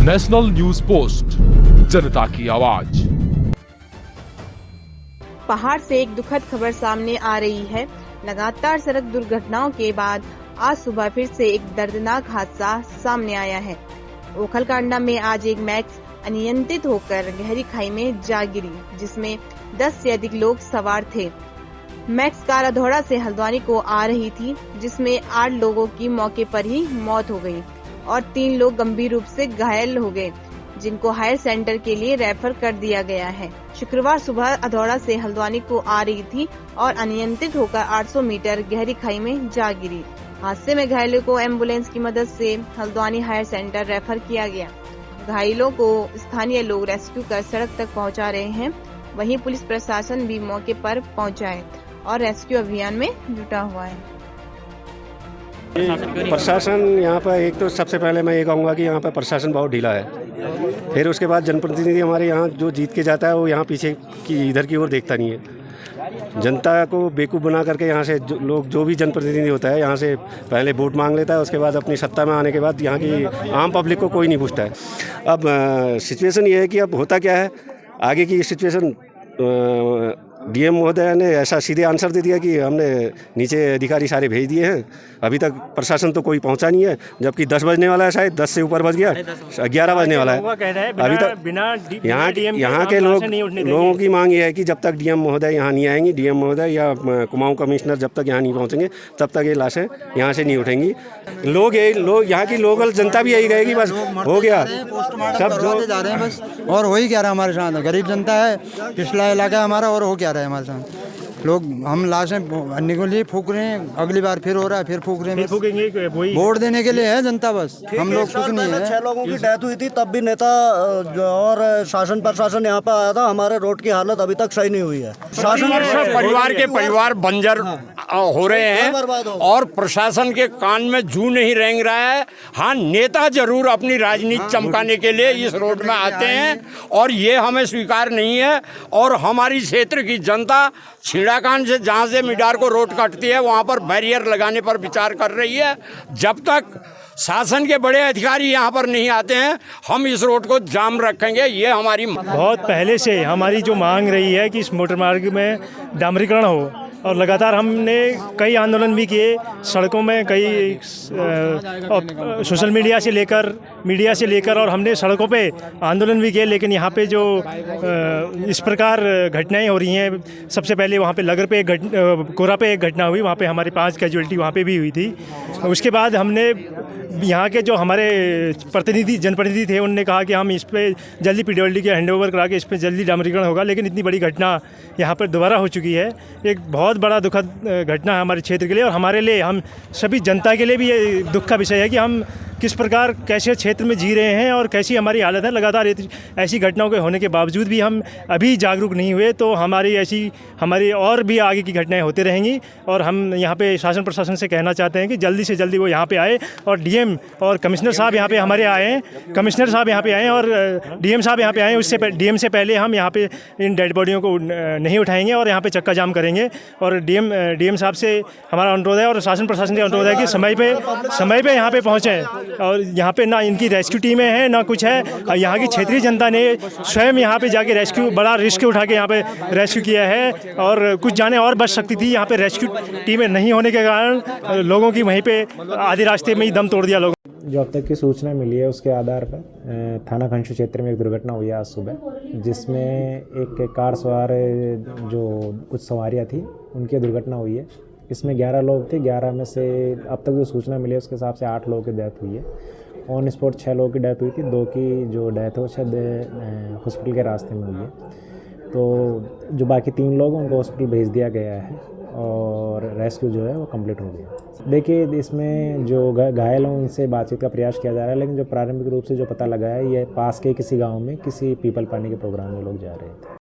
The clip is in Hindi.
नेशनल न्यूज पोस्ट, जनता की आवाज। पहाड़ से एक दुखद खबर सामने आ रही है। लगातार सड़क दुर्घटनाओं के बाद आज सुबह फिर से एक दर्दनाक हादसा सामने आया है। ओखलकांडा में आज एक मैक्स अनियंत्रित होकर गहरी खाई में जा गिरी, जिसमें 10 से अधिक लोग सवार थे। मैक्स कार अधौड़ा से हल्द्वानी को आ रही थी, जिसमें 8 लोगों की मौके पर ही मौत हो गई और 3 लोग गंभीर रूप से घायल हो गए, जिनको हायर सेंटर के लिए रेफर कर दिया गया है। शुक्रवार सुबह अधौड़ा से हल्द्वानी को आ रही थी और अनियंत्रित होकर 800 मीटर गहरी खाई में जा गिरी। हादसे में घायलों को एम्बुलेंस की मदद से हल्द्वानी हायर सेंटर रेफर किया गया। घायलों को स्थानीय लोग रेस्क्यू कर सड़क तक पहुंचा रहे हैं। वहीं पुलिस प्रशासन भी मौके पर पहुंचा है और रेस्क्यू अभियान में जुटा हुआ है। प्रशासन यहाँ पर एक तो सबसे पहले मैं ये कहूँगा कि यहाँ पर प्रशासन बहुत ढीला है। फिर उसके बाद जनप्रतिनिधि हमारे यहाँ जो जीत के जाता है वो यहाँ पीछे की इधर की ओर देखता नहीं है। जनता को बेवकूफ़ बना करके यहाँ से जो भी जनप्रतिनिधि होता है यहाँ से पहले वोट मांग लेता है, उसके बाद अपनी सत्ता में आने के बाद यहाँ की आम पब्लिक को कोई नहीं पूछता है। अब सिचुएशन ये है कि अब होता क्या है, आगे की सिचुएशन डीएम महोदय ने ऐसा सीधे आंसर दे दिया कि हमने नीचे अधिकारी सारे भेज दिए हैं, अभी तक प्रशासन तो कोई पहुंचा नहीं है, जबकि 10 बजने वाला है, शायद 10 से ऊपर बज गया, 11 बजने वाला है अभी तक। यहाँ के लोगों की मांग ये है कि जब तक डीएम महोदय यहाँ नहीं आएंगी, डीएम महोदय या कुमाऊं कमिश्नर जब तक यहाँ नहीं पहुँचेंगे तब तक ये लाशें यहाँ से नहीं उठेंगी। लोग यहाँ की लोकल जनता भी यही कहेगी बस हो गया सब जो जा रहे हैं बस, और हो ही क्या रहा है हमारे साथ। गरीब जनता है, पिछला इलाका हमारा, और हो क्या रहा है हमारे साथ। लोग हम लाशें भरने के लिए फूक रहे हैं, अगली बार फिर हो रहा है, फिर फूक रहे हैं। वोट देने के लिए है जनता बस, हम लोग कुछ नहीं है। 6 लोगों की डेथ हुई थी, तब भी नेता और शासन प्रशासन यहाँ पे आया था। हमारे रोड की हालत अभी तक सही नहीं हुई है। शासन परिवार के परिवार बंजर हो रहे हैं और प्रशासन के कान में जू नहीं रेंग रहा है। हाँ, नेता जरूर अपनी राजनीति चमकाने के लिए इस रोड में आते हैं और ये हमें स्वीकार नहीं है। और हमारी क्षेत्र की जनता छिड़ाकान से जहाँ से मिडार को रोड कटती है वहाँ पर बैरियर लगाने पर विचार कर रही है। जब तक शासन के बड़े अधिकारी यहाँ पर नहीं आते हैं हम इस रोड को जाम रखेंगे। ये हमारी बहुत पहले से हमारी जो मांग रही है कि इस मोटर मार्ग में डामरीकरण हो, और लगातार हमने कई आंदोलन भी किए सड़कों में, कई सोशल मीडिया से लेकर और हमने सड़कों पे आंदोलन भी किए। लेकिन यहाँ पे जो इस प्रकार घटनाएं हो रही हैं, सबसे पहले वहाँ पे लगड़ पे कोरा पे एक घटना हुई, वहाँ पे हमारी 5 कैजुअल्टी वहाँ पे भी हुई थी। उसके बाद हमने यहाँ के जो हमारे जनप्रतिनिधि थे उनने कहा कि हम इस पर जल्दी पीडब्ल्यूडी के हैंडओवर करा के इस पर जल्दी डामरीकरण होगा। लेकिन इतनी बड़ी घटना यहाँ पर दोबारा हो चुकी है। एक बहुत बड़ा दुखद घटना है हमारे क्षेत्र के लिए और हमारे लिए, हम सभी जनता के लिए भी ये दुख का विषय है कि हम किस प्रकार कैसे क्षेत्र में जी रहे हैं और कैसी हमारी हालत है। लगातार ऐसी घटनाओं के होने के बावजूद भी हम अभी जागरूक नहीं हुए, तो हमारी और भी आगे की घटनाएं होती रहेंगी। और हम यहाँ पे शासन प्रशासन से कहना चाहते हैं कि जल्दी से जल्दी वो यहाँ पे आए और डीएम और कमिश्नर साहब यहाँ पे हमारे आए हैं, कमिश्नर साहब यहाँ पे आएँ और डीएम साहब यहाँ पे आएँ। उससे डीएम से पहले हम यहाँ पे इन डेड बॉडियों को नहीं उठाएंगे और यहाँ पे चक्का जाम करेंगे। और डीएम साहब से हमारा अनुरोध है और शासन प्रशासन से अनुरोध है कि समय पे यहाँ पे पहुँचें। और यहाँ पे ना इनकी रेस्क्यू टीमें हैं ना कुछ है। यहाँ की क्षेत्रीय जनता ने स्वयं यहाँ पे जाके बड़ा रिस्क उठा के यहाँ पे रेस्क्यू किया है और कुछ जाने और बच सकती थी। यहाँ पे रेस्क्यू टीमें नहीं होने के कारण लोगों की वहीं पे आधे रास्ते में ही दम तोड़ दिया लोगों। जो अब तक की सूचना मिली है उसके आधार पर थाना खंशु क्षेत्र में एक दुर्घटना हुई आज सुबह, जिसमें एक कार सवार जो कुछ सवारियाँ थी उनकी दुर्घटना हुई है। इसमें 11 लोग थे। 11 में से अब तक जो सूचना मिली है उसके हिसाब से 8 लोगों की डेथ हुई है। ऑन स्पॉट 6 लोगों की डेथ हुई थी। 2 की जो डेथ है वो शायद हॉस्पिटल के रास्ते में हुई है। तो जो बाकी 3 लोग हैं उनको हॉस्पिटल भेज दिया गया है और रेस्क्यू जो है वो कंप्लीट हो गया। देखिए, इसमें जो घायल हैं उनसे बातचीत का प्रयास किया जा रहा है, लेकिन जो प्रारंभिक रूप से जो पता लगा है ये पास के किसी गाँव में किसी पीपल पानी के प्रोग्राम में लोग जा रहे थे।